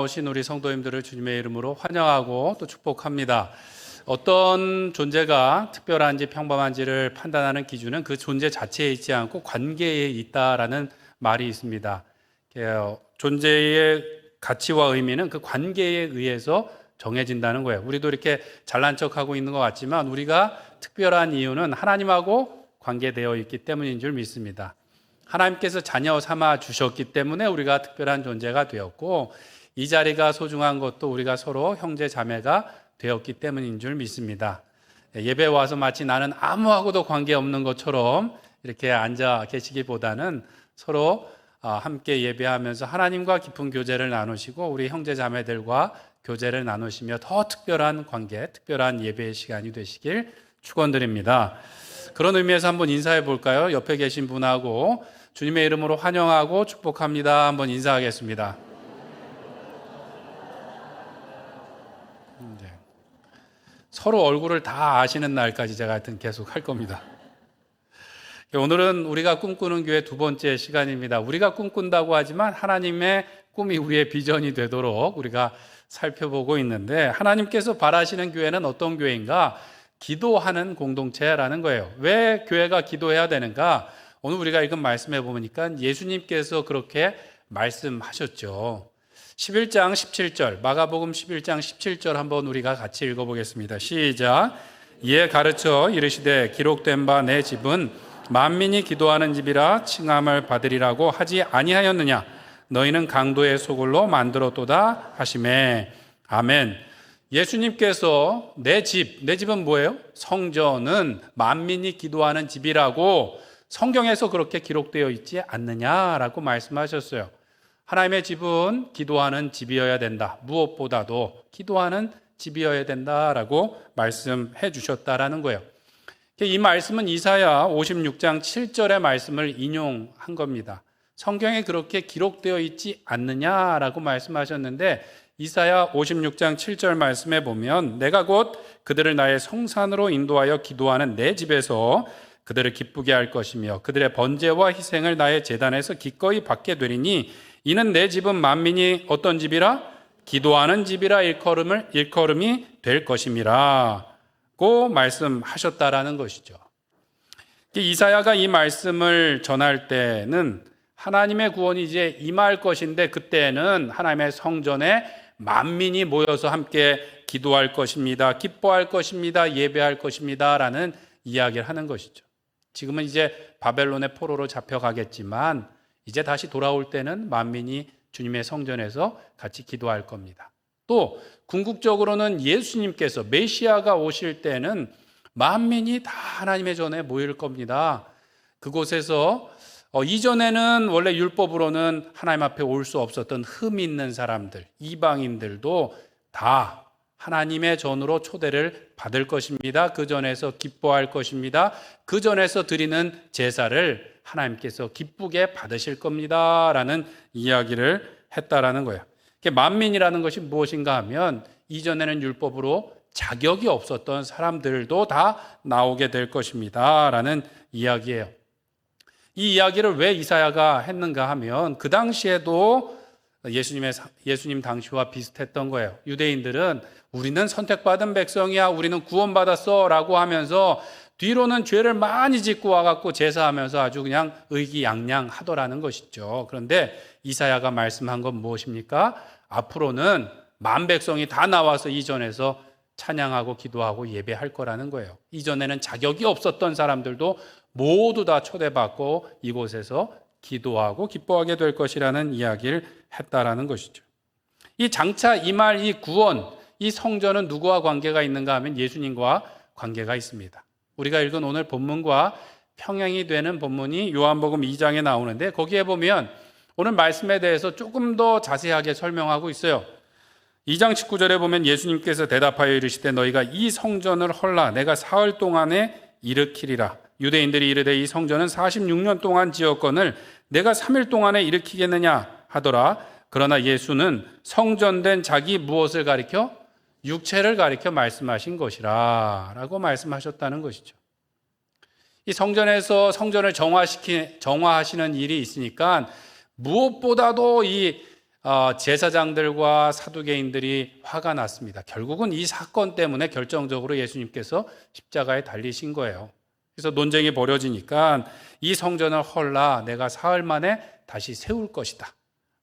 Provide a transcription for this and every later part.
오신 우리 성도님들을 주님의 이름으로 환영하고 또 축복합니다. 어떤 존재가 특별한지 평범한지를 판단하는 기준은 그 존재 자체에 있지 않고 관계에 있다라는 말이 있습니다. 존재의 가치와 의미는 그 관계에 의해서 정해진다는 거예요. 우리도 이렇게 잘난 척하고 있는 것 같지만 우리가 특별한 이유는 하나님하고 관계되어 있기 때문인 줄 믿습니다. 하나님께서 자녀 삼아 주셨기 때문에 우리가 특별한 존재가 되었고, 이 자리가 소중한 것도 우리가 서로 형제 자매가 되었기 때문인 줄 믿습니다. 예배 와서 마치 나는 아무하고도 관계없는 것처럼 이렇게 앉아 계시기보다는 서로 함께 예배하면서 하나님과 깊은 교제를 나누시고 우리 형제 자매들과 교제를 나누시며 더 특별한 관계, 특별한 예배의 시간이 되시길 축원드립니다. 그런 의미에서 한번 인사해 볼까요? 옆에 계신 분하고 주님의 이름으로 환영하고 축복합니다. 한번 인사하겠습니다. 서로 얼굴을 다 아시는 날까지 제가 하여튼 계속 할 겁니다. 오늘은 우리가 꿈꾸는 교회 두 번째 시간입니다. 우리가 꿈꾼다고 하지만 하나님의 꿈이 우리의 비전이 되도록 우리가 살펴보고 있는데, 하나님께서 바라시는 교회는 어떤 교회인가? 기도하는 공동체라는 거예요. 왜 교회가 기도해야 되는가? 오늘 우리가 읽은 말씀해 보니까 예수님께서 그렇게 말씀하셨죠. 11장 17절, 마가복음 11장 17절 한번 우리가 같이 읽어보겠습니다. 시작. 이에 가르쳐 이르시되 기록된 바 내 집은 만민이 기도하는 집이라 칭함을 받으리라고 하지 아니하였느냐? 너희는 강도의 소굴로 만들었도다 하시매. 아멘. 예수님께서 내 집은 뭐예요? 성전은 만민이 기도하는 집이라고 성경에서 그렇게 기록되어 있지 않느냐라고 말씀하셨어요. 하나님의 집은 기도하는 집이어야 된다. 무엇보다도 기도하는 집이어야 된다라고 말씀해 주셨다라는 거예요. 이 말씀은 이사야 56장 7절의 말씀을 인용한 겁니다. 성경에 그렇게 기록되어 있지 않느냐라고 말씀하셨는데, 이사야 56장 7절 말씀에 보면 내가 곧 그들을 나의 성산으로 인도하여 기도하는 내 집에서 그들을 기쁘게 할 것이며 그들의 번제와 희생을 나의 제단에서 기꺼이 받게 되리니 이는 내 집은 만민이 어떤 집이라? 기도하는 집이라 일컬음이 될 것임이라 고 말씀하셨다라는 것이죠. 이사야가 이 말씀을 전할 때는 하나님의 구원이 이제 임할 것인데, 그때는 하나님의 성전에 만민이 모여서 함께 기도할 것입니다. 기뻐할 것입니다. 예배할 것입니다. 라는 이야기를 하는 것이죠. 지금은 이제 바벨론의 포로로 잡혀가겠지만 이제 다시 돌아올 때는 만민이 주님의 성전에서 같이 기도할 겁니다. 또 궁극적으로는 예수님께서 메시아가 오실 때는 만민이 다 하나님의 전에 모일 겁니다. 그곳에서 이전에는 원래 율법으로는 하나님 앞에 올 수 없었던 흠 있는 사람들, 이방인들도 다 하나님의 전으로 초대를 받을 것입니다. 그 전에서 기뻐할 것입니다. 그 전에서 드리는 제사를 하나님께서 기쁘게 받으실 겁니다. 라는 이야기를 했다라는 거예요. 만민이라는 것이 무엇인가 하면 이전에는 율법으로 자격이 없었던 사람들도 다 나오게 될 것입니다. 라는 이야기예요. 이 이야기를 왜 이사야가 했는가 하면 그 당시에도 예수님 당시와 비슷했던 거예요. 유대인들은 우리는 선택받은 백성이야, 우리는 구원받았어 라고 하면서 뒤로는 죄를 많이 짓고 와갖고 제사하면서 아주 그냥 의기양양하더라는 것이죠. 그런데 이사야가 말씀한 건 무엇입니까? 앞으로는 만 백성이 다 나와서 이전에서 찬양하고 기도하고 예배할 거라는 거예요. 이전에는 자격이 없었던 사람들도 모두 다 초대받고 이곳에서 기도하고 기뻐하게 될 것이라는 이야기를 했다라는 것이죠. 이 장차 임할 이 구원, 이 성전은 누구와 관계가 있는가 하면 예수님과 관계가 있습니다. 우리가 읽은 오늘 본문과 평행이 되는 본문이 요한복음 2장에 나오는데, 거기에 보면 오늘 말씀에 대해서 조금 더 자세하게 설명하고 있어요. 2장 19절에 보면 예수님께서 대답하여 이르시되 너희가 이 성전을 헐라 내가 사흘 동안에 일으키리라. 유대인들이 이르되 이 성전은 46년 동안 지었거늘 내가 3일 동안에 일으키겠느냐 하더라. 그러나 예수는 성전된 자기 무엇을 가리켜? 육체를 가리켜 말씀하신 것이라 라고 말씀하셨다는 것이죠. 이 성전에서 성전을 정화하시는 일이 있으니까 무엇보다도 이 제사장들과 사두개인들이 화가 났습니다. 결국은 이 사건 때문에 결정적으로 예수님께서 십자가에 달리신 거예요. 그래서 논쟁이 벌어지니까 이 성전을 헐라 내가 사흘 만에 다시 세울 것이다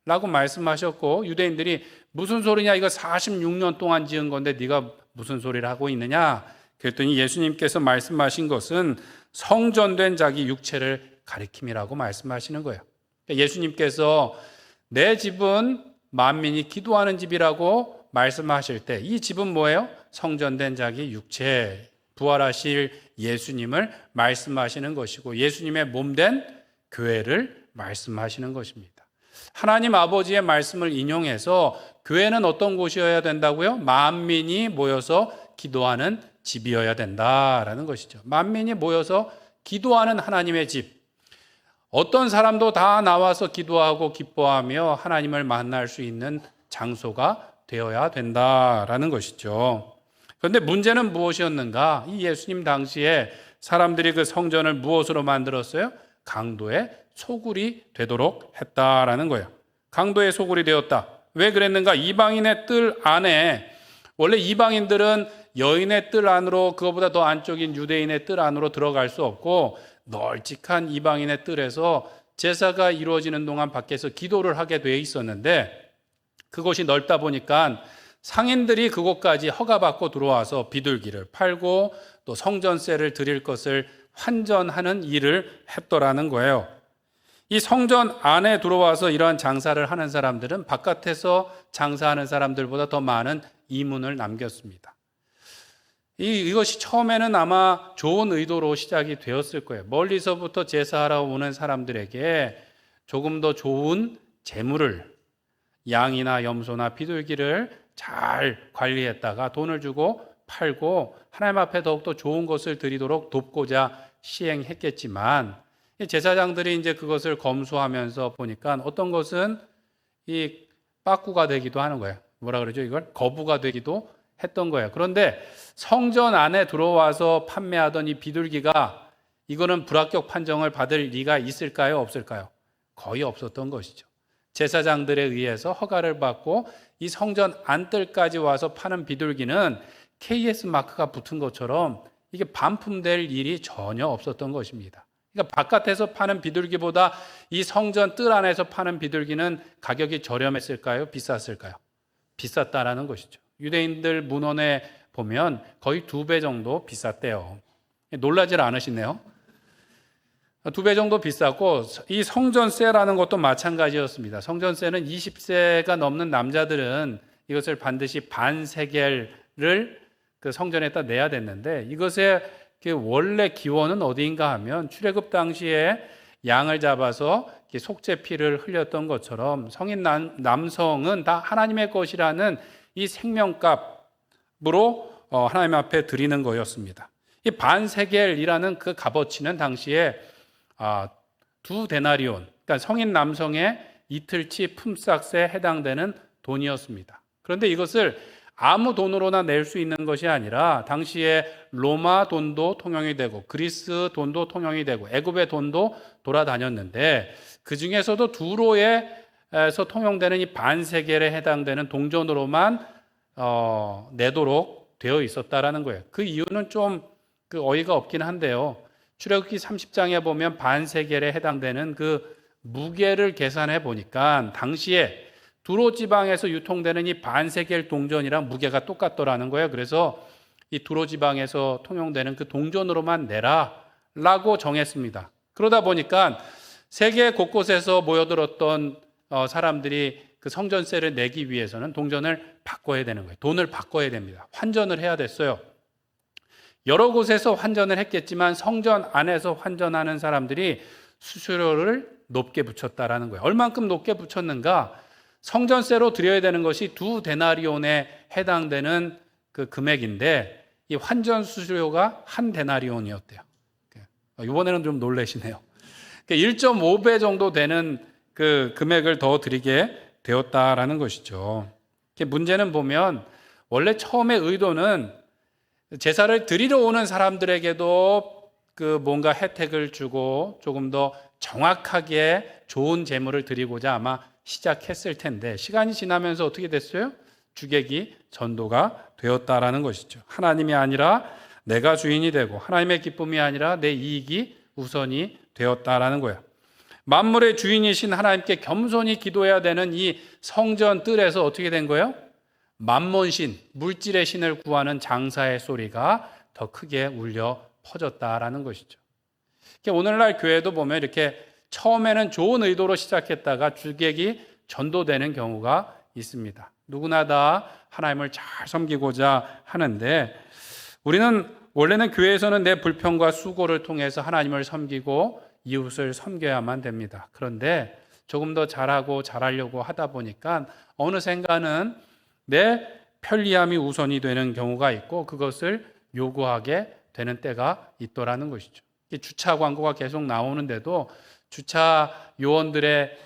라고 말씀하셨고, 유대인들이 무슨 소리냐, 이거 46년 동안 지은 건데 네가 무슨 소리를 하고 있느냐 그랬더니 예수님께서 말씀하신 것은 성전된 자기 육체를 가리킴이라고 말씀하시는 거예요. 예수님께서 내 집은 만민이 기도하는 집이라고 말씀하실 때 이 집은 뭐예요? 성전된 자기 육체, 부활하실 예수님을 말씀하시는 것이고 예수님의 몸된 교회를 말씀하시는 것입니다. 하나님 아버지의 말씀을 인용해서 교회는 어떤 곳이어야 된다고요? 만민이 모여서 기도하는 집이어야 된다라는 것이죠. 만민이 모여서 기도하는 하나님의 집. 어떤 사람도 다 나와서 기도하고 기뻐하며 하나님을 만날 수 있는 장소가 되어야 된다라는 것이죠. 그런데 문제는 무엇이었는가? 이 예수님 당시에 사람들이 그 성전을 무엇으로 만들었어요? 강도의 소굴이 되도록 했다라는 거예요. 강도의 소굴이 되었다. 왜 그랬는가? 이방인의 뜰 안에, 원래 이방인들은 여인의 뜰 안으로, 그거보다 더 안쪽인 유대인의 뜰 안으로 들어갈 수 없고 널찍한 이방인의 뜰에서 제사가 이루어지는 동안 밖에서 기도를 하게 돼 있었는데, 그곳이 넓다 보니까 상인들이 그곳까지 허가받고 들어와서 비둘기를 팔고 또 성전세를 드릴 것을 환전하는 일을 했더라는 거예요. 이 성전 안에 들어와서 이러한 장사를 하는 사람들은 바깥에서 장사하는 사람들보다 더 많은 이문을 남겼습니다. 이것이 처음에는 아마 좋은 의도로 시작이 되었을 거예요. 멀리서부터 제사하러 오는 사람들에게 조금 더 좋은 재물을, 양이나 염소나 비둘기를 잘 관리했다가 돈을 주고 팔고 하나님 앞에 더욱더 좋은 것을 드리도록 돕고자 시행했겠지만, 제사장들이 이제 그것을 검수하면서 보니까 어떤 것은 이 빠꾸가 되기도 하는 거예요. 뭐라 그러죠? 이걸 거부가 되기도 했던 거예요. 그런데 성전 안에 들어와서 판매하던 이 비둘기가, 이거는 불합격 판정을 받을 리가 있을까요? 없을까요? 거의 없었던 것이죠. 제사장들에 의해서 허가를 받고 이 성전 안뜰까지 와서 파는 비둘기는 KS 마크가 붙은 것처럼 이게 반품될 일이 전혀 없었던 것입니다. 그러니까 바깥에서 파는 비둘기보다 이 성전 뜰 안에서 파는 비둘기는 가격이 저렴했을까요? 비쌌을까요? 비쌌다라는 것이죠. 유대인들 문헌에 보면 거의 2배 정도 비쌌대요. 놀라질 않으시네요. 2배 정도 비쌌고, 이 성전세라는 것도 마찬가지였습니다. 성전세는 20세가 넘는 남자들은 이것을 반드시 반세겔을 그 성전에다 내야 됐는데, 이것의 원래 기원은 어디인가 하면 출애굽 당시에 양을 잡아서 속죄 피를 흘렸던 것처럼 성인 남성은 다 하나님의 것이라는 이 생명값으로 하나님 앞에 드리는 거였습니다. 이 반세겔이라는 그 값어치는 당시에 2데나리온, 그러니까 성인 남성의 이틀치 품삯에 해당되는 돈이었습니다. 그런데 이것을 아무 돈으로나 낼 수 있는 것이 아니라 당시에 로마 돈도 통용이 되고 그리스 돈도 통용이 되고 애굽의 돈도 돌아다녔는데, 그 중에서도 두로에서 통용되는 이 반세겔에 해당되는 동전으로만 내도록 되어 있었다라는 거예요. 그 이유는 좀 어이가 없긴 한데요. 출애굽기 30장에 보면 반세겔에 해당되는 그 무게를 계산해 보니까 당시에 두로 지방에서 유통되는 이 반세겔 동전이랑 무게가 똑같더라는 거예요. 그래서 이 두로 지방에서 통용되는 그 동전으로만 내라라고 정했습니다. 그러다 보니까 세계 곳곳에서 모여들었던 사람들이 그 성전세를 내기 위해서는 동전을 바꿔야 되는 거예요. 돈을 바꿔야 됩니다. 환전을 해야 됐어요. 여러 곳에서 환전을 했겠지만 성전 안에서 환전하는 사람들이 수수료를 높게 붙였다라는 거예요. 얼만큼 높게 붙였는가? 성전세로 드려야 되는 것이 2데나리온에 해당되는 그 금액인데 이 환전 수수료가 1데나리온이었대요. 이번에는 좀 놀라시네요. 1.5배 정도 되는 그 금액을 더 드리게 되었다라는 것이죠. 문제는 보면 원래 처음의 의도는 제사를 드리러 오는 사람들에게도 그 뭔가 혜택을 주고 조금 더 정확하게 좋은 제물을 드리고자 아마 시작했을 텐데 시간이 지나면서 어떻게 됐어요? 주객이 전도가 되었다라는 것이죠. 하나님이 아니라 내가 주인이 되고 하나님의 기쁨이 아니라 내 이익이 우선이 되었다라는 거예요. 만물의 주인이신 하나님께 겸손히 기도해야 되는 이 성전 뜰에서 어떻게 된 거예요? 만몬신, 물질의 신을 구하는 장사의 소리가 더 크게 울려 퍼졌다라는 것이죠. 오늘날 교회도 보면 이렇게 처음에는 좋은 의도로 시작했다가 주객이 전도되는 경우가 있습니다. 누구나 다 하나님을 잘 섬기고자 하는데 우리는 원래는 교회에서는 내 불평과 수고를 통해서 하나님을 섬기고 이웃을 섬겨야만 됩니다. 그런데 조금 더 잘하고 잘하려고 하다 보니까 어느샌가는 내 편리함이 우선이 되는 경우가 있고 그것을 요구하게 되는 때가 있더라는 것이죠. 주차 광고가 계속 나오는데도 주차 요원들의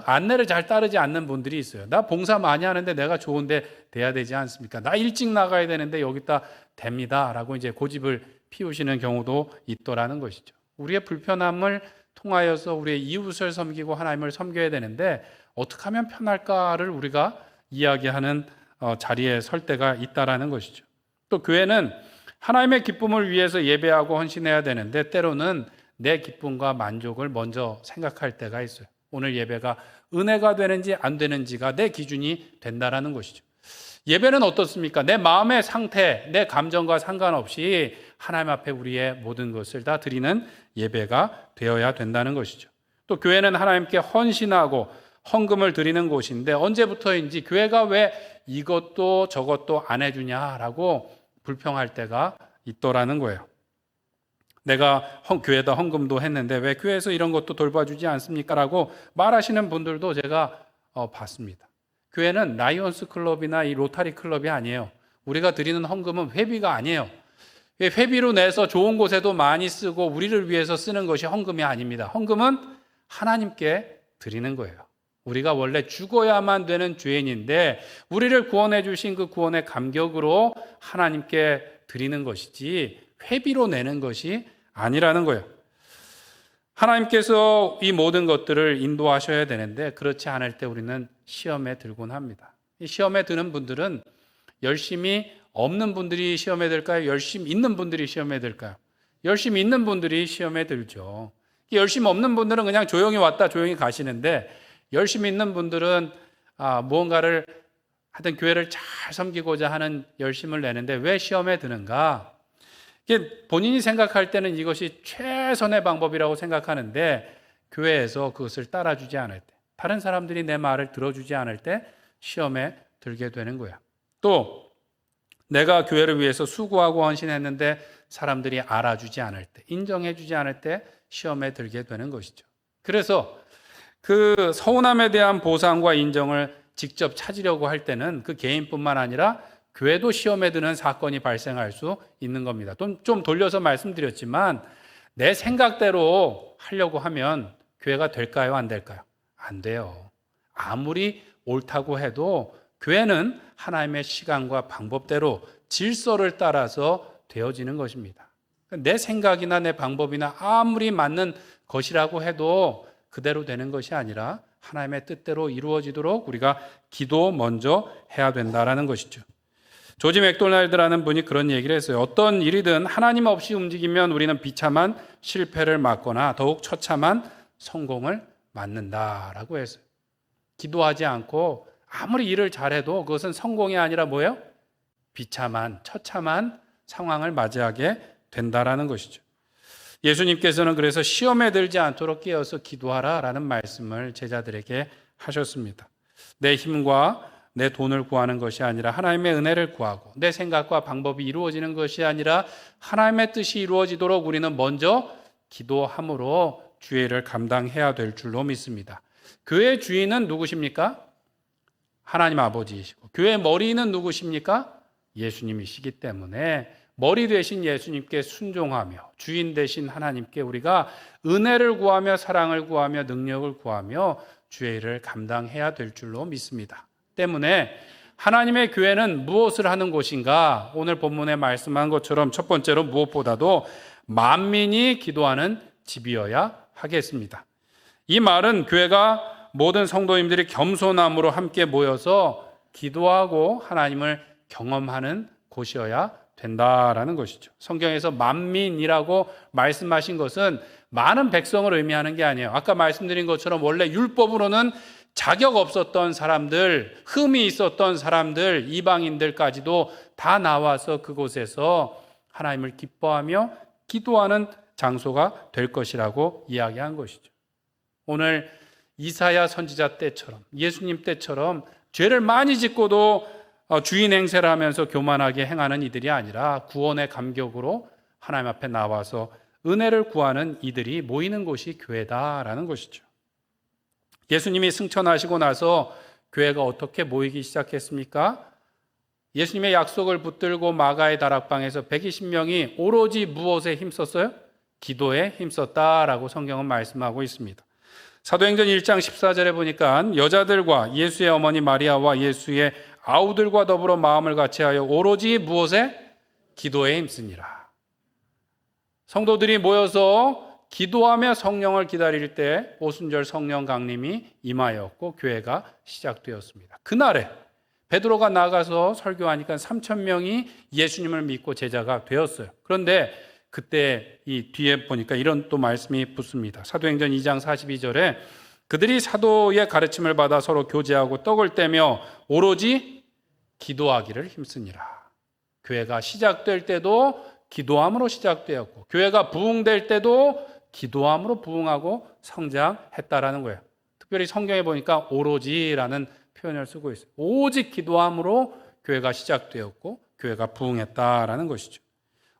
안내를 잘 따르지 않는 분들이 있어요. 나 봉사 많이 하는데 내가 좋은데 돼야 되지 않습니까? 나 일찍 나가야 되는데 여기다 됩니다라고 이제 고집을 피우시는 경우도 있더라는 것이죠. 우리의 불편함을 통하여서 우리의 이웃을 섬기고 하나님을 섬겨야 되는데 어떻게 하면 편할까를 우리가 이야기하는 자리에 설 때가 있다라는 것이죠. 또 교회는 하나님의 기쁨을 위해서 예배하고 헌신해야 되는데 때로는 내 기쁨과 만족을 먼저 생각할 때가 있어요. 오늘 예배가 은혜가 되는지 안 되는지가 내 기준이 된다라는 것이죠. 예배는 어떻습니까? 내 마음의 상태, 내 감정과 상관없이 하나님 앞에 우리의 모든 것을 다 드리는 예배가 되어야 된다는 것이죠. 또 교회는 하나님께 헌신하고 헌금을 드리는 곳인데 언제부터인지 교회가 왜 이것도 저것도 안 해주냐라고 불평할 때가 있더라는 거예요. 내가 교회에다 헌금도 했는데 왜 교회에서 이런 것도 돌봐주지 않습니까? 라고 말하시는 분들도 제가 봤습니다. 교회는 라이온스 클럽이나 이 로타리 클럽이 아니에요. 우리가 드리는 헌금은 회비가 아니에요. 회비로 내서 좋은 곳에도 많이 쓰고 우리를 위해서 쓰는 것이 헌금이 아닙니다. 헌금은 하나님께 드리는 거예요. 우리가 원래 죽어야만 되는 죄인인데 우리를 구원해 주신 그 구원의 감격으로 하나님께 드리는 것이지 회비로 내는 것이 아니라는 거예요. 하나님께서 이 모든 것들을 인도하셔야 되는데 그렇지 않을 때 우리는 시험에 들곤 합니다. 이 시험에 드는 분들은 열심히 없는 분들이 시험에 들까요? 열심히 있는 분들이 시험에 들까요? 열심히 있는 분들이 시험에 들죠. 열심히 없는 분들은 그냥 조용히 왔다 조용히 가시는데 열심히 있는 분들은 무언가를 하여튼 교회를 잘 섬기고자 하는 열심을 내는데 왜 시험에 드는가? 본인이 생각할 때는 이것이 최선의 방법이라고 생각하는데 교회에서 그것을 따라주지 않을 때, 다른 사람들이 내 말을 들어주지 않을 때 시험에 들게 되는 거야. 또 내가 교회를 위해서 수고하고 헌신했는데 사람들이 알아주지 않을 때, 인정해주지 않을 때 시험에 들게 되는 것이죠. 그래서 그 서운함에 대한 보상과 인정을 직접 찾으려고 할 때는 그 개인뿐만 아니라 교회도 시험에 드는 사건이 발생할 수 있는 겁니다. 좀 돌려서 말씀드렸지만 내 생각대로 하려고 하면 교회가 될까요? 안 될까요? 안 돼요. 아무리 옳다고 해도 교회는 하나님의 시간과 방법대로 질서를 따라서 되어지는 것입니다. 내 생각이나 내 방법이나 아무리 맞는 것이라고 해도 그대로 되는 것이 아니라 하나님의 뜻대로 이루어지도록 우리가 기도 먼저 해야 된다라는 것이죠. 조지 맥도날드라는 분이 그런 얘기를 했어요. 어떤 일이든 하나님 없이 움직이면 우리는 비참한 실패를 맞거나 더욱 처참한 성공을 맞는다라고 했어요. 기도하지 않고 아무리 일을 잘해도 그것은 성공이 아니라 뭐예요? 비참한, 처참한 상황을 맞이하게 된다라는 것이죠. 예수님께서는 그래서 시험에 들지 않도록 깨어서 기도하라라는 말씀을 제자들에게 하셨습니다. 내 힘과 내 돈을 구하는 것이 아니라 하나님의 은혜를 구하고 내 생각과 방법이 이루어지는 것이 아니라 하나님의 뜻이 이루어지도록 우리는 먼저 기도함으로 주의 일을 감당해야 될 줄로 믿습니다. 교회의 주인은 누구십니까? 하나님 아버지이시고 교회의 머리는 누구십니까? 예수님이시기 때문에 머리 되신 예수님께 순종하며 주인 되신 하나님께 우리가 은혜를 구하며 사랑을 구하며 능력을 구하며 주의 일을 감당해야 될 줄로 믿습니다. 때문에 하나님의 교회는 무엇을 하는 곳인가? 오늘 본문에 말씀한 것처럼 첫 번째로 무엇보다도 만민이 기도하는 집이어야 하겠습니다. 이 말은 교회가 모든 성도님들이 겸손함으로 함께 모여서 기도하고 하나님을 경험하는 곳이어야 된다라는 것이죠. 성경에서 만민이라고 말씀하신 것은 많은 백성을 의미하는 게 아니에요. 아까 말씀드린 것처럼 원래 율법으로는 자격 없었던 사람들, 흠이 있었던 사람들, 이방인들까지도 다 나와서 그곳에서 하나님을 기뻐하며 기도하는 장소가 될 것이라고 이야기한 것이죠. 오늘 이사야 선지자 때처럼, 예수님 때처럼 죄를 많이 짓고도 주인 행세를 하면서 교만하게 행하는 이들이 아니라 구원의 감격으로 하나님 앞에 나와서 은혜를 구하는 이들이 모이는 곳이 교회다라는 것이죠. 예수님이 승천하시고 나서 교회가 어떻게 모이기 시작했습니까? 예수님의 약속을 붙들고 마가의 다락방에서 120명이 오로지 무엇에 힘썼어요? 기도에 힘썼다라고 성경은 말씀하고 있습니다. 사도행전 1장 14절에 보니까 여자들과 예수의 어머니 마리아와 예수의 아우들과 더불어 마음을 같이하여 오로지 무엇에? 기도에 힘쓰니라. 성도들이 모여서 기도하며 성령을 기다릴 때 오순절 성령 강림이 임하였고 교회가 시작되었습니다. 그날에 베드로가 나가서 설교하니까 3,000명이 예수님을 믿고 제자가 되었어요. 그런데 그때 이 뒤에 보니까 이런 또 말씀이 붙습니다. 사도행전 2장 42절에 그들이 사도의 가르침을 받아 서로 교제하고 떡을 떼며 오로지 기도하기를 힘쓰니라. 교회가 시작될 때도 기도함으로 시작되었고 교회가 부흥될 때도 기도함으로 부흥하고 성장했다라는 거예요. 특별히 성경에 보니까 오로지라는 표현을 쓰고 있어요. 오직 기도함으로 교회가 시작되었고 교회가 부흥했다라는 것이죠.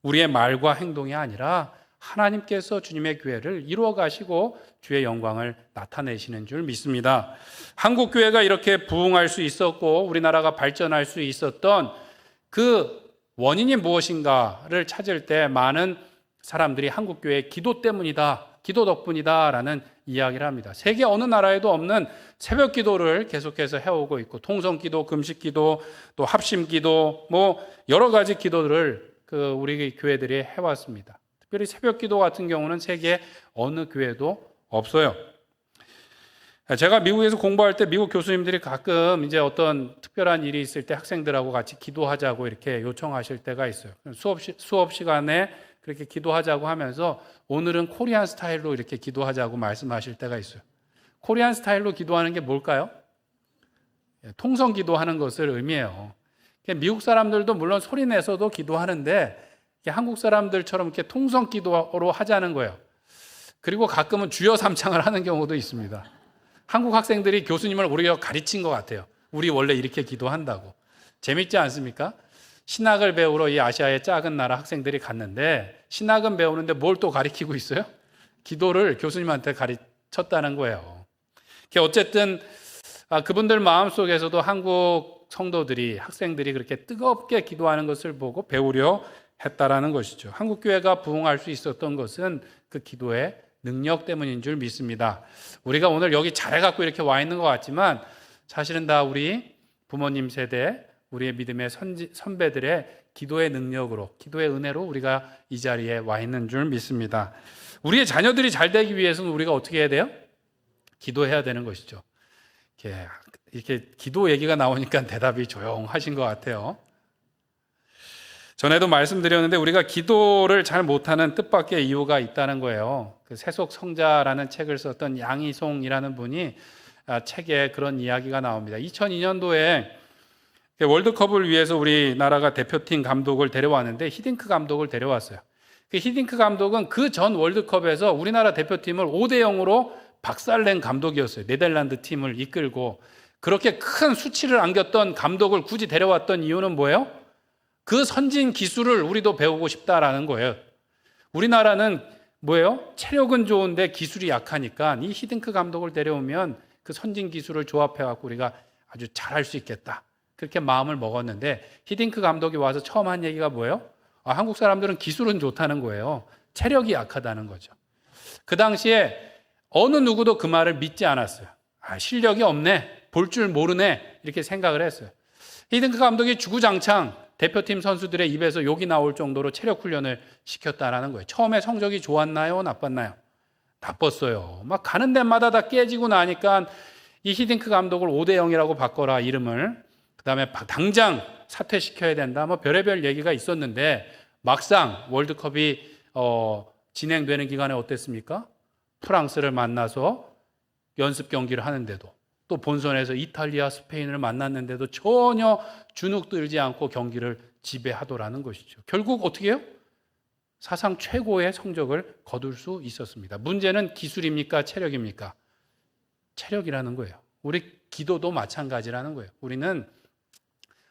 우리의 말과 행동이 아니라 하나님께서 주님의 교회를 이루어 가시고 주의 영광을 나타내시는 줄 믿습니다. 한국 교회가 이렇게 부흥할 수 있었고 우리나라가 발전할 수 있었던 그 원인이 무엇인가를 찾을 때 많은 사람들이 한국 교회의 기도 때문이다, 기도 덕분이다라는 이야기를 합니다. 세계 어느 나라에도 없는 새벽 기도를 계속해서 해오고 있고 통성 기도, 금식 기도, 또 합심 기도, 뭐 여러 가지 기도들을 우리 교회들이 해왔습니다. 특별히 새벽 기도 같은 경우는 세계 어느 교회도 없어요. 제가 미국에서 공부할 때 미국 교수님들이 가끔 이제 어떤 특별한 일이 있을 때 학생들하고 같이 기도하자고 이렇게 요청하실 때가 있어요. 수업 시간에 그렇게 기도하자고 하면서 오늘은 코리안 스타일로 이렇게 기도하자고 말씀하실 때가 있어요. 코리안 스타일로 기도하는 게 뭘까요? 통성 기도하는 것을 의미해요. 미국 사람들도 물론 소리 내서도 기도하는데 한국 사람들처럼 이렇게 통성 기도로 하자는 거예요. 그리고 가끔은 주여 삼창을 하는 경우도 있습니다. 한국 학생들이 교수님을 오히려 가르친 것 같아요. 우리 원래 이렇게 기도한다고. 재밌지 않습니까? 신학을 배우러 이 아시아의 작은 나라 학생들이 갔는데 신학은 배우는데 뭘 또 가르치고 있어요? 기도를 교수님한테 가르쳤다는 거예요. 어쨌든 그분들 마음속에서도 한국 성도들이, 학생들이 그렇게 뜨겁게 기도하는 것을 보고 배우려 했다라는 것이죠. 한국 교회가 부흥할 수 있었던 것은 그 기도의 능력 때문인 줄 믿습니다. 우리가 오늘 여기 잘해갖고 이렇게 와 있는 것 같지만 사실은 다 우리 부모님 세대, 우리의 믿음의 선배들의 기도의 능력으로, 기도의 은혜로 우리가 이 자리에 와 있는 줄 믿습니다. 우리의 자녀들이 잘 되기 위해서는 우리가 어떻게 해야 돼요? 기도해야 되는 것이죠. 이렇게 기도 얘기가 나오니까 대답이 조용하신 것 같아요. 전에도 말씀드렸는데 우리가 기도를 잘 못하는 뜻밖의 이유가 있다는 거예요. 그 세속 성자라는 책을 썼던 양희송이라는 분이 책에 그런 이야기가 나옵니다. 2002년도에 월드컵을 위해서 우리나라가 대표팀 감독을 데려왔는데 히딩크 감독을 데려왔어요. 그 히딩크 감독은 그 전 월드컵에서 우리나라 대표팀을 5대0으로 박살낸 감독이었어요. 네덜란드 팀을 이끌고 그렇게 큰 수치를 안겼던 감독을 굳이 데려왔던 이유는 뭐예요? 그 선진 기술을 우리도 배우고 싶다라는 거예요. 우리나라는 뭐예요? 체력은 좋은데 기술이 약하니까 이 히딩크 감독을 데려오면 그 선진 기술을 조합해갖고 우리가 아주 잘할 수 있겠다. 그렇게 마음을 먹었는데 히딩크 감독이 와서 처음 한 얘기가 뭐예요? 한국 사람들은 기술은 좋다는 거예요. 체력이 약하다는 거죠. 그 당시에 어느 누구도 그 말을 믿지 않았어요. 실력이 없네, 볼 줄 모르네 이렇게 생각을 했어요. 히딩크 감독이 주구장창 대표팀 선수들의 입에서 욕이 나올 정도로 체력 훈련을 시켰다는 거예요. 처음에 성적이 좋았나요? 나빴나요? 바빴어요. 막 가는 데마다 다 깨지고 나니까 이 히딩크 감독을 5대0이라고 바꿔라, 이름을. 그다음에 당장 사퇴시켜야 된다. 뭐 별의별 얘기가 있었는데 막상 월드컵이 진행되는 기간에 어땠습니까? 프랑스를 만나서 연습 경기를 하는데도, 또 본선에서 이탈리아, 스페인을 만났는데도 전혀 주눅 들지 않고 경기를 지배하더라는 것이죠. 결국 어떻게 해요? 사상 최고의 성적을 거둘 수 있었습니다. 문제는 기술입니까? 체력입니까? 체력이라는 거예요. 우리 기도도 마찬가지라는 거예요. 우리는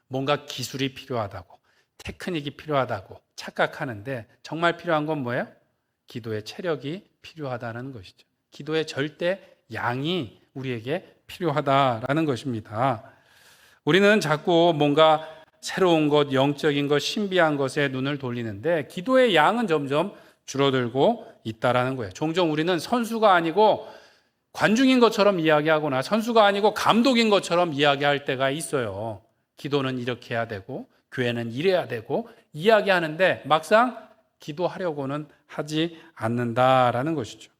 뭔가 기술이 필요하다고, 테크닉이 필요하다고 착각하는데 정말 필요한 건 뭐예요? 기도의 체력이 필요하다는 것이죠. 기도의 절대 양이 우리에게 필요하다라는 것입니다. 우리는 자꾸 뭔가 새로운 것, 영적인 것, 신비한 것에 눈을 돌리는데 기도의 양은 점점 줄어들고 있다라는 거예요. 종종 우리는 선수가 아니고 관중인 것처럼 이야기하거나 선수가 아니고 감독인 것처럼 이야기할 때가 있어요. 기도는 이렇게 해야 되고 교회는 이래야 되고 이야기하는데 막상 기도하려고는 하지 않는다라는 것이죠.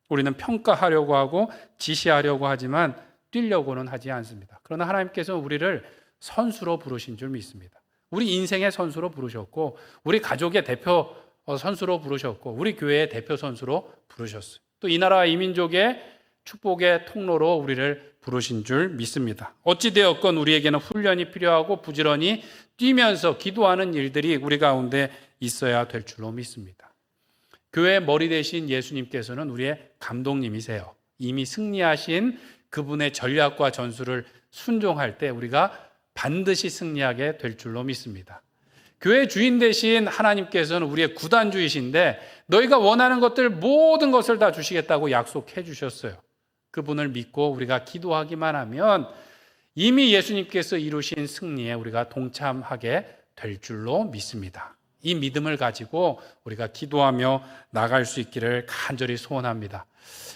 우리는 평가하려고 하고 지시하려고 하지만 뛰려고는 하지 않습니다. 그러나 하나님께서 우리를 선수로 부르신 줄 믿습니다. 우리 인생의 선수로 부르셨고 우리 가족의 대표 선수로 부르셨고 우리 교회의 대표 선수로 부르셨어요. 또 이 나라 이 민족의 축복의 통로로 우리를 부르신 줄 믿습니다. 어찌되었건 우리에게는 훈련이 필요하고 부지런히 뛰면서 기도하는 일들이 우리 가운데 있어야 될 줄로 믿습니다. 교회의 머리 대신 예수님께서는 우리의 감독님이세요. 이미 승리하신 그분의 전략과 전술을 순종할 때 우리가 반드시 승리하게 될 줄로 믿습니다. 교회 주인 대신 하나님께서는 우리의 구단주이신데 너희가 원하는 것들 모든 것을 다 주시겠다고 약속해 주셨어요. 그분을 믿고 우리가 기도하기만 하면 이미 예수님께서 이루신 승리에 우리가 동참하게 될 줄로 믿습니다. 이 믿음을 가지고 우리가 기도하며 나갈 수 있기를 간절히 소원합니다.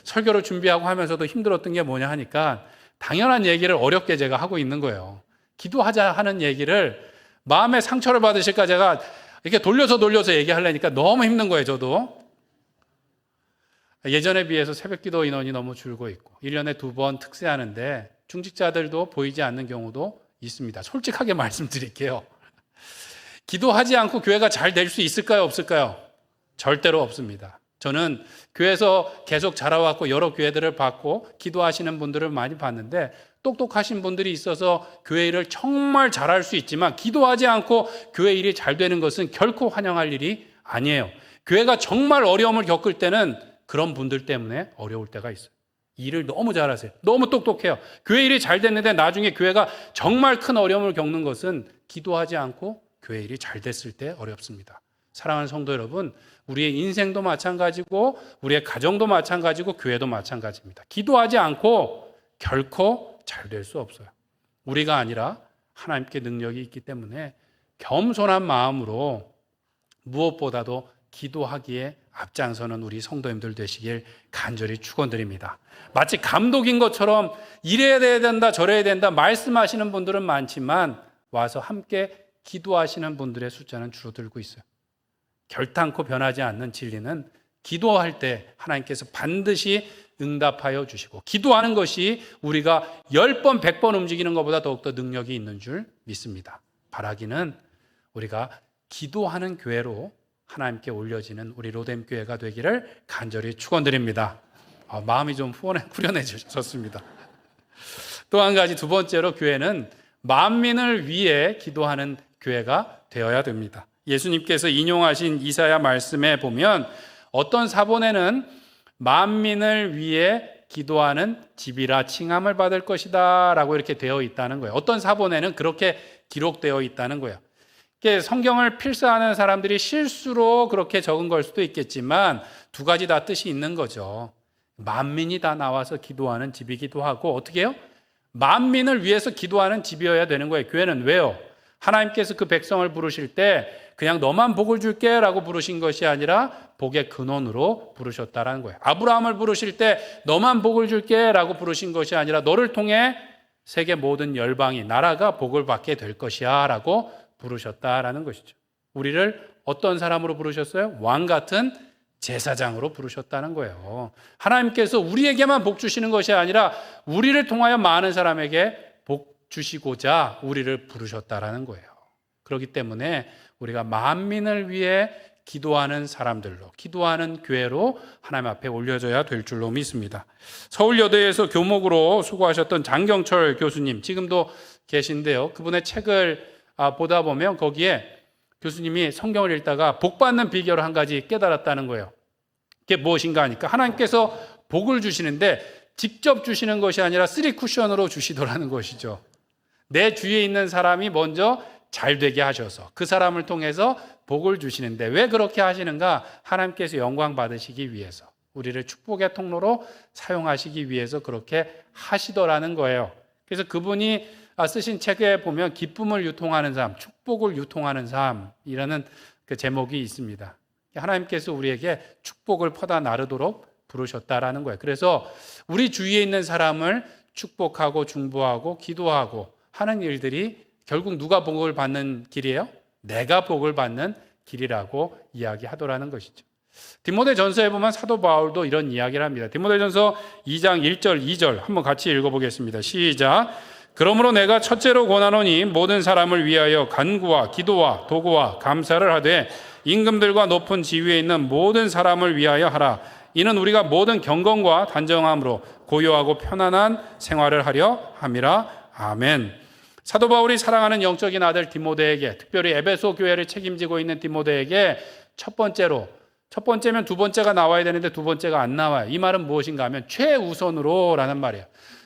설교를 준비하고 하면서도 힘들었던 게 뭐냐 하니까 당연한 얘기를 어렵게 제가 하고 있는 거예요. 기도하자 하는 얘기를 마음에 상처를 받으실까 제가 이렇게 돌려서 얘기하려니까 너무 힘든 거예요, 저도. 예전에 비해서 새벽기도 인원이 너무 줄고 있고 1년에 2번 특세하는데 중직자들도 보이지 않는 경우도 있습니다. 솔직하게 말씀드릴게요. 기도하지 않고 교회가 잘 될 수 있을까요? 없을까요? 절대로 없습니다. 저는 교회에서 계속 자라왔고 여러 교회들을 봤고 기도하시는 분들을 많이 봤는데 똑똑하신 분들이 있어서 교회 일을 정말 잘할 수 있지만 기도하지 않고 교회 일이 잘 되는 것은 결코 환영할 일이 아니에요. 교회가 정말 어려움을 겪을 때는 그런 분들 때문에 어려울 때가 있어요. 일을 너무 잘하세요. 너무 똑똑해요. 교회 일이 잘 됐는데 나중에 교회가 정말 큰 어려움을 겪는 것은 기도하지 않고 교회 일이 잘 됐을 때 어렵습니다. 사랑하는 성도 여러분, 우리의 인생도 마찬가지고 우리의 가정도 마찬가지고 교회도 마찬가지입니다. 기도하지 않고 결코 잘 될 수 없어요. 우리가 아니라 하나님께 능력이 있기 때문에 겸손한 마음으로 무엇보다도 기도하기에 앞장서는 우리 성도님들 되시길 간절히 축원드립니다. 마치 감독인 것처럼 이래야 된다 저래야 된다 말씀하시는 분들은 많지만 와서 함께 기도하시는 분들의 숫자는 줄어들고 있어요. 결탄코 변하지 않는 진리는 기도할 때 하나님께서 반드시 응답하여 주시고 기도하는 것이 우리가 10번, 100번 움직이는 것보다 더욱더 능력이 있는 줄 믿습니다. 바라기는 우리가 기도하는 교회로 하나님께 올려지는 우리 로뎀 교회가 되기를 간절히 축원드립니다. 마음이 좀 후련해졌습니다. 또 한 가지 두 번째로 교회는 만민을 위해 기도하는 교회가 되어야 됩니다. 예수님께서 인용하신 이사야 말씀에 보면 어떤 사본에는 만민을 위해 기도하는 집이라 칭함을 받을 것이다 라고 이렇게 되어 있다는 거예요. 어떤 사본에는 그렇게 기록되어 있다는 거예요. 성경을 필사하는 사람들이 실수로 그렇게 적은 걸 수도 있겠지만 두 가지 다 뜻이 있는 거죠. 만민이 다 나와서 기도하는 집이기도 하고 어떻게 해요? 만민을 위해서 기도하는 집이어야 되는 거예요. 교회는 왜요? 하나님께서 그 백성을 부르실 때 그냥 너만 복을 줄게 라고 부르신 것이 아니라 복의 근원으로 부르셨다라는 거예요. 아브라함을 부르실 때 너만 복을 줄게 라고 부르신 것이 아니라 너를 통해 세계 모든 열방이 나라가 복을 받게 될 것이야 라고 부르셨다라는 것이죠. 우리를 어떤 사람으로 부르셨어요? 왕 같은 제사장으로 부르셨다는 거예요. 하나님께서 우리에게만 복 주시는 것이 아니라 우리를 통하여 많은 사람에게 복 주시고자 우리를 부르셨다라는 거예요. 그렇기 때문에 우리가 만민을 위해 기도하는 사람들로, 기도하는 교회로 하나님 앞에 올려져야 될 줄로 믿습니다. 서울여대에서 교목으로 수고하셨던 장경철 교수님, 지금도 계신데요. 그분의 책을 보다 보면 거기에 교수님이 성경을 읽다가 복 받는 비결을 한 가지 깨달았다는 거예요. 그게 무엇인가 하니까 하나님께서 복을 주시는데 직접 주시는 것이 아니라 3쿠션으로 주시더라는 것이죠. 내 주위에 있는 사람이 먼저 잘 되게 하셔서 그 사람을 통해서 복을 주시는데 왜 그렇게 하시는가? 하나님께서 영광 받으시기 위해서, 우리를 축복의 통로로 사용하시기 위해서 그렇게 하시더라는 거예요. 그래서 그분이 쓰신 책에 보면 기쁨을 유통하는 삶, 축복을 유통하는 삶이라는 그 제목이 있습니다. 하나님께서 우리에게 축복을 퍼다 나르도록 부르셨다라는 거예요. 그래서 우리 주위에 있는 사람을 축복하고 중보하고 기도하고 하는 일들이 결국 누가 복을 받는 길이에요? 내가 복을 받는 길이라고 이야기하더라는 것이죠. 디모데전서에 보면 사도 바울도 이런 이야기를 합니다. 디모데전서 2장 1절 2절 한번 같이 읽어보겠습니다. 시작. 그러므로 내가 첫째로 권하노니 모든 사람을 위하여 간구와 기도와 도구와 감사를 하되 임금들과 높은 지위에 있는 모든 사람을 위하여 하라. 이는 우리가 모든 경건과 단정함으로 고요하고 편안한 생활을 하려 함이라. 아멘. 사도 바울이 사랑하는 영적인 아들 디모데에게, 특별히 에베소 교회를 책임지고 있는 디모데에게 첫 번째면 두 번째가 나와야 되는데 두 번째가 안 나와요. 이 말은 무엇인가 하면 최우선으로라는 말이에요.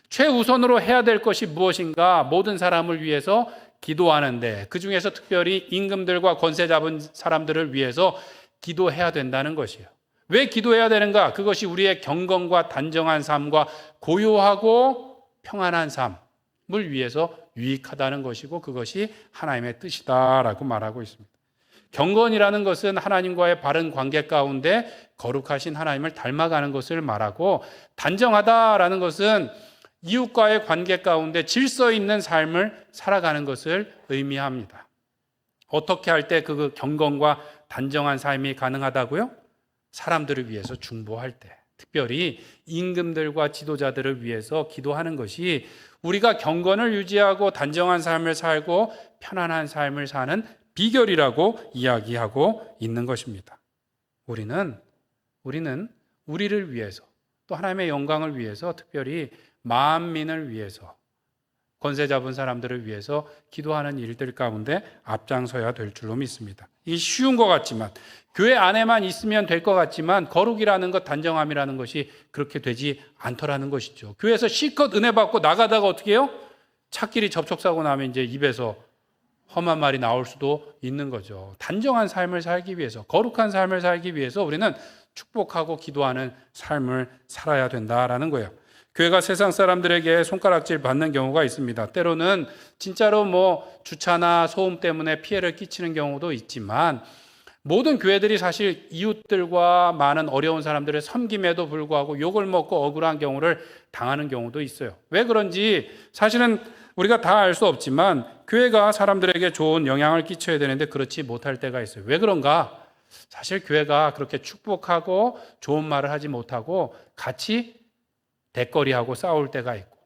최우선으로 해야 될 것이 무엇인가? 모든 사람을 위해서 기도하는데 그 중에서 특별히 임금들과 권세 잡은 사람들을 위해서 기도해야 된다는 것이에요. 왜 기도해야 되는가? 그것이 우리의 경건과 단정한 삶과 고요하고 평안한 삶을 위해서 유익하다는 것이고 그것이 하나님의 뜻이다라고 말하고 있습니다. 경건이라는 것은 하나님과의 바른 관계 가운데 거룩하신 하나님을 닮아가는 것을 말하고, 단정하다라는 것은 이웃과의 관계 가운데 질서 있는 삶을 살아가는 것을 의미합니다. 어떻게 할 때 그 경건과 단정한 삶이 가능하다고요? 사람들을 위해서 중보할 때, 특별히 임금들과 지도자들을 위해서 기도하는 것이 우리가 경건을 유지하고 단정한 삶을 살고 편안한 삶을 사는 비결이라고 이야기하고 있는 것입니다. 우리는 우리를 위해서, 또 하나님의 영광을 위해서, 특별히 만민을 위해서, 권세 잡은 사람들을 위해서 기도하는 일들 가운데 앞장서야 될 줄로 믿습니다. 이게 쉬운 것 같지만, 교회 안에만 있으면 될 것 같지만 거룩이라는 것, 단정함이라는 것이 그렇게 되지 않더라는 것이죠. 교회에서 실컷 은혜 받고 나가다가 어떻게 해요? 차끼리 접촉사고 나면 이제 입에서 험한 말이 나올 수도 있는 거죠. 단정한 삶을 살기 위해서, 거룩한 삶을 살기 위해서 우리는 축복하고 기도하는 삶을 살아야 된다라는 거예요. 교회가 세상 사람들에게 손가락질 받는 경우가 있습니다. 때로는 진짜로 주차나 소음 때문에 피해를 끼치는 경우도 있지만, 모든 교회들이 사실 이웃들과 많은 어려운 사람들을 섬김에도 불구하고 욕을 먹고 억울한 경우를 당하는 경우도 있어요. 왜 그런지 사실은 우리가 다 알 수 없지만 교회가 사람들에게 좋은 영향을 끼쳐야 되는데 그렇지 못할 때가 있어요. 왜 그런가? 사실 교회가 그렇게 축복하고 좋은 말을 하지 못하고 같이 대거리하고 싸울 때가 있고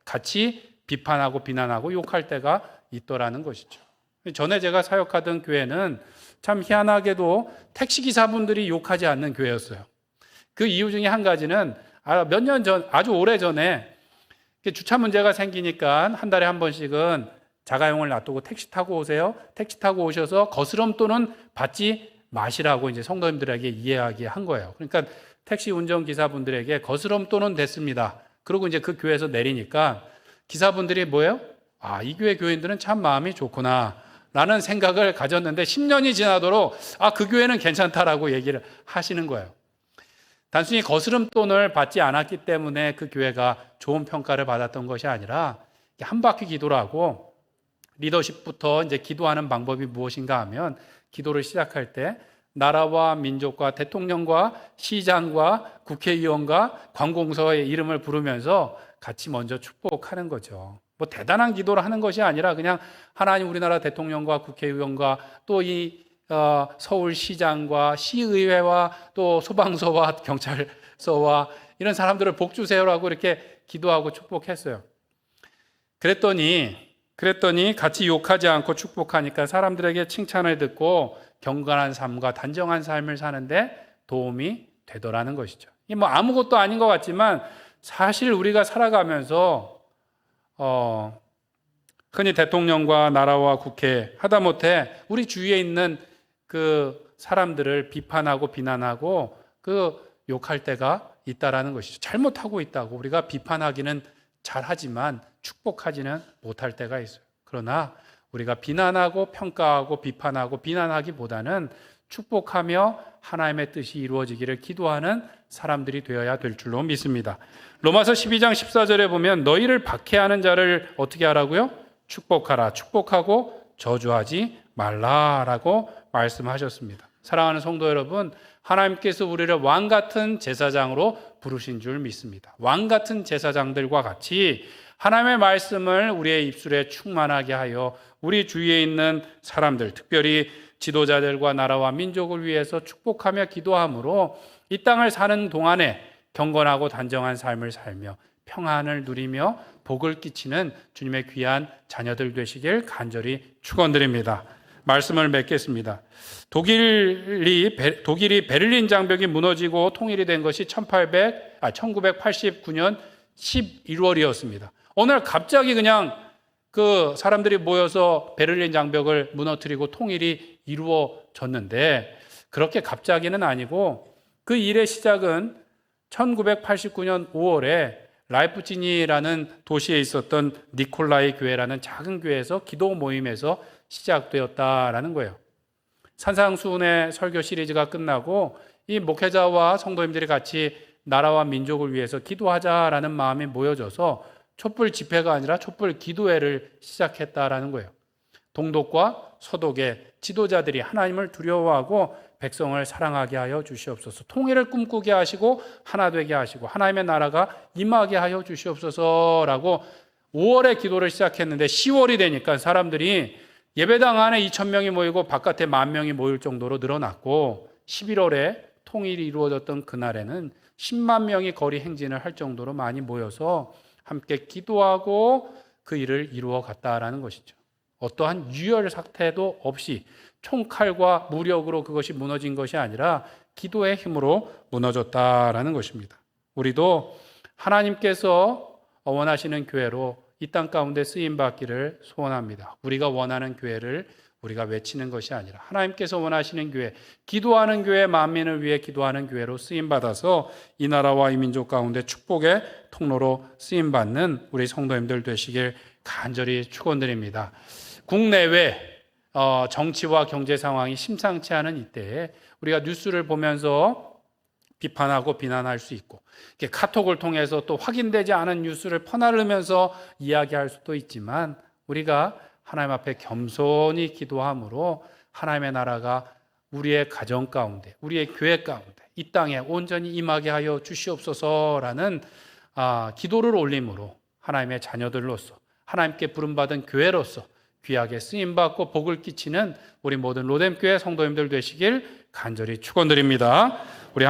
같이 비판하고 비난하고 욕할 때가 있더라는 것이죠. 전에 제가 사역하던 교회는 참 희한하게도 택시기사분들이 욕하지 않는 교회였어요. 그 이유 중에 한 가지는 몇 년 전, 아주 오래 전에 주차 문제가 생기니까 한 달에 한 번씩은 자가용을 놔두고 택시 타고 오세요. 택시 타고 오셔서 거스름돈은 받지 마시라고 이제 성도님들에게 이야기한 거예요. 그러니까 택시 운전기사분들에게 거스름돈은 됐습니다. 그리고 이제 그 교회에서 내리니까 기사분들이 뭐예요? 이 교회 교인들은 참 마음이 좋구나 라는 생각을 가졌는데 10년이 지나도록 그 교회는 괜찮다라고 얘기를 하시는 거예요. 단순히 거스름돈을 받지 않았기 때문에 그 교회가 좋은 평가를 받았던 것이 아니라 한 바퀴 기도를 하고 리더십부터 이제 기도하는 방법이 무엇인가 하면 기도를 시작할 때 나라와 민족과 대통령과 시장과 국회의원과 관공서의 이름을 부르면서 같이 먼저 축복하는 거죠. 대단한 기도를 하는 것이 아니라 그냥 하나님 우리나라 대통령과 국회의원과 또 이 서울시장과 시의회와 또 소방서와 경찰서와 이런 사람들을 복 주세요라고 이렇게 기도하고 축복했어요. 그랬더니 같이 욕하지 않고 축복하니까 사람들에게 칭찬을 듣고 경건한 삶과 단정한 삶을 사는데 도움이 되더라는 것이죠. 이게 뭐 아무것도 아닌 것 같지만 사실 우리가 살아가면서 흔히 대통령과 나라와 국회 하다못해 우리 주위에 있는 그 사람들을 비판하고 비난하고 그 욕할 때가 있다라는 것이죠. 잘못하고 있다고 우리가 비판하기는 잘하지만 축복하지는 못할 때가 있어요. 그러나 우리가 비난하고 평가하고 비판하고 비난하기보다는 축복하며 하나님의 뜻이 이루어지기를 기도하는 사람들이 되어야 될 줄로 믿습니다. 로마서 12장 14절에 보면 너희를 박해하는 자를 어떻게 하라고요? 축복하라. 축복하고 저주하지 말라라고 말씀하셨습니다. 사랑하는 성도 여러분, 하나님께서 우리를 왕 같은 제사장으로 부르신 줄 믿습니다. 왕 같은 제사장들과 같이 하나님의 말씀을 우리의 입술에 충만하게 하여 우리 주위에 있는 사람들, 특별히 지도자들과 나라와 민족을 위해서 축복하며 기도함으로 이 땅을 사는 동안에 경건하고 단정한 삶을 살며 평안을 누리며 복을 끼치는 주님의 귀한 자녀들 되시길 간절히 축원드립니다. 말씀을 맺겠습니다. 독일이 베를린 장벽이 무너지고 통일이 된 것이 1989년 11월이었습니다. 어느 날 갑자기 그냥 그 사람들이 모여서 베를린 장벽을 무너뜨리고 통일이 이루어졌는데 그렇게 갑자기는 아니고 그 일의 시작은 1989년 5월에 라이프치히라는 도시에 있었던 니콜라이 교회라는 작은 교회에서 기도 모임에서 시작되었다라는 거예요. 산상수훈의 설교 시리즈가 끝나고 이 목회자와 성도님들이 같이 나라와 민족을 위해서 기도하자라는 마음이 모여져서 촛불 집회가 아니라 촛불 기도회를 시작했다라는 거예요. 동독과 서독의 지도자들이 하나님을 두려워하고 백성을 사랑하게 하여 주시옵소서. 통일을 꿈꾸게 하시고 하나 되게 하시고 하나님의 나라가 임하게 하여 주시옵소서라고 5월에 기도를 시작했는데 10월이 되니까 사람들이 예배당 안에 2,000명이 모이고 바깥에 10,000명이 모일 정도로 늘어났고 11월에 통일이 이루어졌던 그날에는 10만 명이 거리 행진을 할 정도로 많이 모여서 함께 기도하고 그 일을 이루어 갔다라는 것이죠. 어떠한 유혈 사태도 없이 총칼과 무력으로 그것이 무너진 것이 아니라 기도의 힘으로 무너졌다라는 것입니다. 우리도 하나님께서 원하시는 교회로 이 땅 가운데 쓰임받기를 소원합니다. 우리가 원하는 교회를 우리가 외치는 것이 아니라 하나님께서 원하시는 교회, 기도하는 교회, 만민을 위해 기도하는 교회로 쓰임받아서 이 나라와 이 민족 가운데 축복의 통로로 쓰임받는 우리 성도님들 되시길 간절히 축원드립니다. 국내외 정치와 경제 상황이 심상치 않은 이때에 우리가 뉴스를 보면서 비판하고 비난할 수 있고 카톡을 통해서 또 확인되지 않은 뉴스를 퍼나르면서 이야기할 수도 있지만 우리가 하나님 앞에 겸손히 기도함으로 하나님의 나라가 우리의 가정 가운데 우리의 교회 가운데 이 땅에 온전히 임하게 하여 주시옵소서라는 기도를 올림으로 하나님의 자녀들로서 하나님께 부름받은 교회로서 귀하게 쓰임받고 복을 끼치는 우리 모든 로뎀교회 성도님들 되시길 간절히 축원드립니다.